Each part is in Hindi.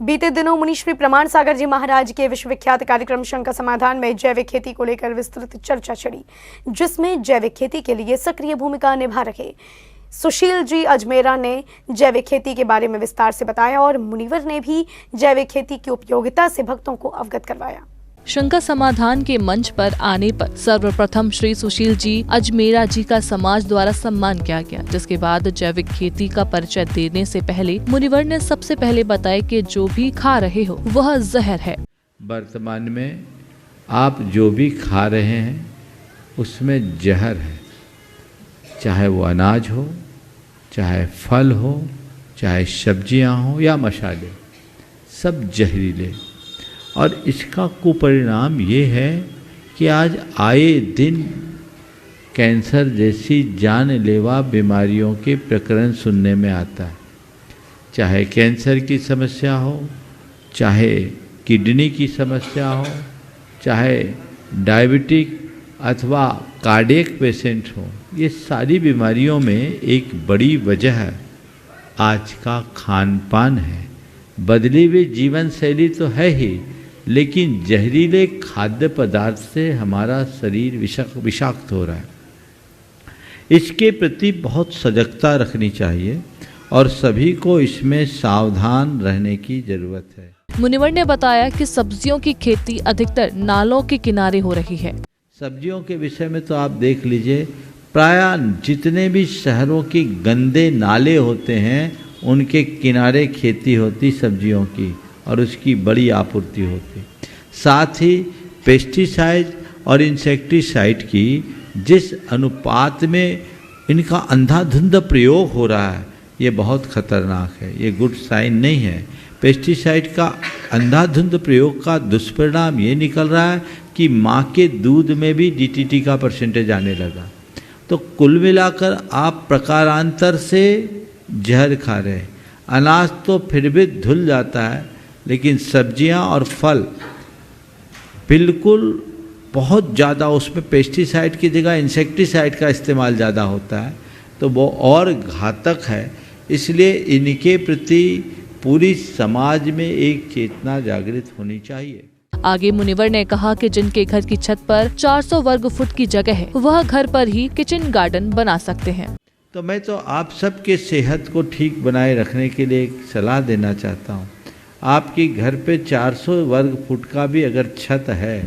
बीते दिनों मुनीश्री प्रमाण सागर जी महाराज के विश्वविख्यात कार्यक्रम शंका समाधान में जैविक खेती को लेकर विस्तृत चर्चा चली, जिसमें जैविक खेती के लिए सक्रिय भूमिका निभा रहे सुशील जी अजमेरा ने जैविक खेती के बारे में विस्तार से बताया और मुनिवर ने भी जैविक खेती की उपयोगिता से भक्तों को अवगत करवाया। शंका समाधान के मंच पर आने पर सर्वप्रथम श्री सुशील जी अजमेरा जी का समाज द्वारा सम्मान किया गया, जिसके बाद जैविक खेती का परिचय देने से पहले मुनिवर ने सबसे पहले बताया कि जो भी खा रहे हो वह जहर है। वर्तमान में आप जो भी खा रहे हैं उसमें जहर है, चाहे वो अनाज हो, चाहे फल हो, चाहे सब्जियां हो या मसाले, सब जहरीले। और इसका कुपरिणाम ये है कि आज आए दिन कैंसर जैसी जानलेवा बीमारियों के प्रकरण सुनने में आता है। चाहे कैंसर की समस्या हो, चाहे किडनी की समस्या हो, चाहे डायबिटिक अथवा कार्डियक पेशेंट हो, ये सारी बीमारियों में एक बड़ी वजह आज का खान पान है। बदली हुई जीवन शैली तो है ही, लेकिन जहरीले खाद्य पदार्थ से हमारा शरीर विषाक्त हो रहा है। इसके प्रति बहुत सजगता रखनी चाहिए और सभी को इसमें सावधान रहने की जरूरत है। मुनिवर ने बताया कि सब्जियों की खेती अधिकतर नालों के किनारे हो रही है। सब्जियों के विषय में तो आप देख लीजिए, प्रायः जितने भी शहरों के गंदे नाले होते हैं उनके किनारे खेती होती सब्जियों की और उसकी बड़ी आपूर्ति होती। साथ ही पेस्टिसाइड और इंसेक्टिसाइड की जिस अनुपात में इनका अंधाधुंध प्रयोग हो रहा है, ये बहुत खतरनाक है, ये गुड साइन नहीं है। पेस्टिसाइड का अंधाधुंध प्रयोग का दुष्परिणाम ये निकल रहा है कि माँ के दूध में भी डीटीटी का परसेंटेज आने लगा। तो कुल मिलाकर आप प्रकारांतर से जहर खा रहे हैं। अनाज तो फिर भी धुल जाता है, लेकिन सब्जियां और फल बिल्कुल बहुत ज़्यादा, उसमें पेस्टिसाइड की जगह इंसेक्टिसाइड का इस्तेमाल ज़्यादा होता है, तो वो और घातक है। इसलिए इनके प्रति पूरी समाज में एक चेतना जागृत होनी चाहिए। आगे मुनिवर ने कहा कि जिनके घर की छत पर 400 वर्ग फुट की जगह है, वह घर पर ही किचन गार्डन बना सकते हैं। तो मैं तो आप सबके सेहत को ठीक बनाए रखने के लिए एक सलाह देना चाहता हूँ। आपके घर पे 400 वर्ग फुट का भी अगर छत है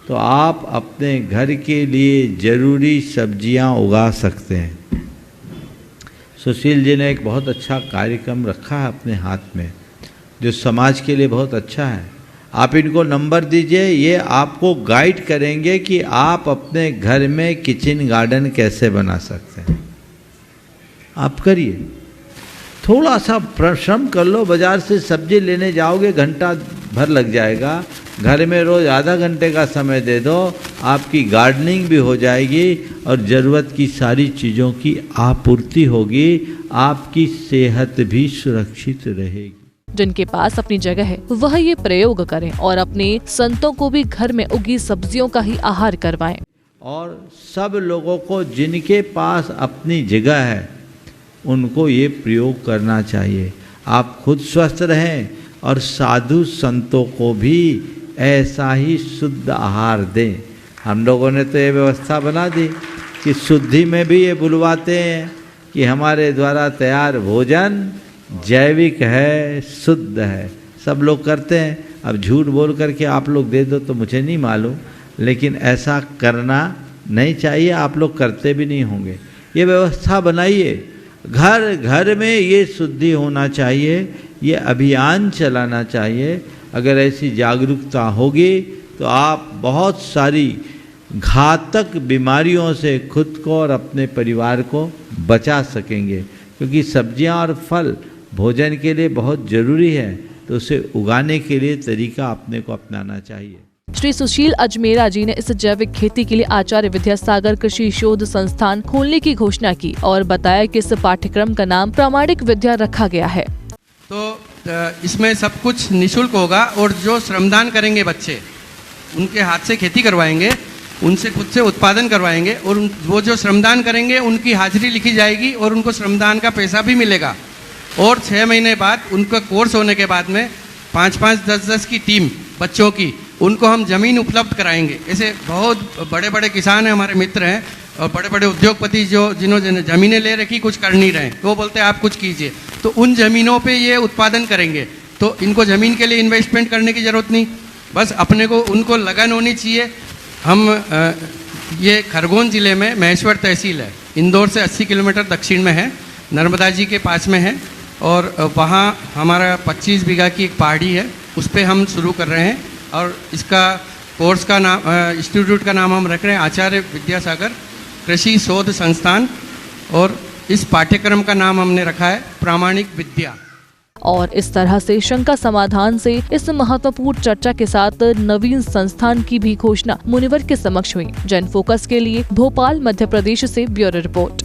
तो आप अपने घर के लिए ज़रूरी सब्जियां उगा सकते हैं। सुशील जी ने एक बहुत अच्छा कार्यक्रम रखा है अपने हाथ में, जो समाज के लिए बहुत अच्छा है। आप इनको नंबर दीजिए, ये आपको गाइड करेंगे कि आप अपने घर में किचन गार्डन कैसे बना सकते हैं। आप करिए, थोड़ा सा परिश्रम कर लो। बाजार से सब्जी लेने जाओगे घंटा भर लग जाएगा, घर में रोज आधा घंटे का समय दे दो, आपकी गार्डनिंग भी हो जाएगी और ज़रूरत की सारी चीज़ों की आपूर्ति होगी, आपकी सेहत भी सुरक्षित रहेगी। जिनके पास अपनी जगह है वह ये प्रयोग करें और अपने संतों को भी घर में उगी सब्जियों का ही आहार करवाएं। और सब लोगों को जिनके पास अपनी जगह है उनको ये प्रयोग करना चाहिए। आप खुद स्वस्थ रहें और साधु संतों को भी ऐसा ही शुद्ध आहार दें। हम लोगों ने तो ये व्यवस्था बना दी कि शुद्धि में भी ये बुलवाते हैं कि हमारे द्वारा तैयार भोजन जैविक है, शुद्ध है। सब लोग करते हैं। अब झूठ बोल करके आप लोग दे दो तो मुझे नहीं मालूम, लेकिन ऐसा करना नहीं चाहिए। आप लोग करते भी नहीं होंगे। ये व्यवस्था बनाइए, घर घर में ये शुद्धि होना चाहिए, ये अभियान चलाना चाहिए। अगर ऐसी जागरूकता होगी तो आप बहुत सारी घातक बीमारियों से खुद को और अपने परिवार को बचा सकेंगे, क्योंकि सब्जियां और फल भोजन के लिए बहुत ज़रूरी है, तो उसे उगाने के लिए तरीका अपने को अपनाना चाहिए। श्री सुशील अजमेरा जी ने इस जैविक खेती के लिए आचार्य विद्यासागर कृषि शोध संस्थान खोलने की घोषणा की और बताया कि इस पाठ्यक्रम का नाम प्रामाणिक विद्या रखा गया है। तो इसमें सब कुछ निःशुल्क होगा और जो श्रमदान करेंगे बच्चे, उनके हाथ से खेती करवाएंगे, उनसे खुद से उत्पादन करवाएंगे और वो जो श्रमदान करेंगे उनकी हाजिरी लिखी जाएगी और उनको श्रमदान का पैसा भी मिलेगा। और 6 महीने बाद उनका कोर्स होने के बाद में 5-5, 10-10 की टीम बच्चों की, उनको हम ज़मीन उपलब्ध कराएंगे। ऐसे बहुत बड़े बड़े किसान हैं, हमारे मित्र हैं, और बड़े बड़े उद्योगपति जिन्होंने ज़मीनें ले रखी, कुछ कर नहीं रहे, तो वो बोलते हैं आप कुछ कीजिए, तो उन ज़मीनों पे ये उत्पादन करेंगे। तो इनको ज़मीन के लिए इन्वेस्टमेंट करने की ज़रूरत नहीं, बस अपने को उनको लगन होनी चाहिए। हम ये खरगोन ज़िले में महेश्वर तहसील है, इंदौर से 80 किलोमीटर दक्षिण में है, नर्मदा जी के पास में है, और वहाँ हमारा 25 बीघा की एक पहाड़ी है, उस पर हम शुरू कर रहे हैं। और इसका कोर्स का नाम, इंस्टीट्यूट का नाम हम रख रहे हैं आचार्य विद्यासागर कृषि शोध संस्थान, और इस पाठ्यक्रम का नाम हमने रखा है प्रामाणिक विद्या। और इस तरह से शंका समाधान से इस महत्वपूर्ण चर्चा के साथ नवीन संस्थान की भी घोषणा मुनिवर के समक्ष हुई। जन फोकस के लिए भोपाल, मध्य प्रदेश से ब्यूरो रिपोर्ट।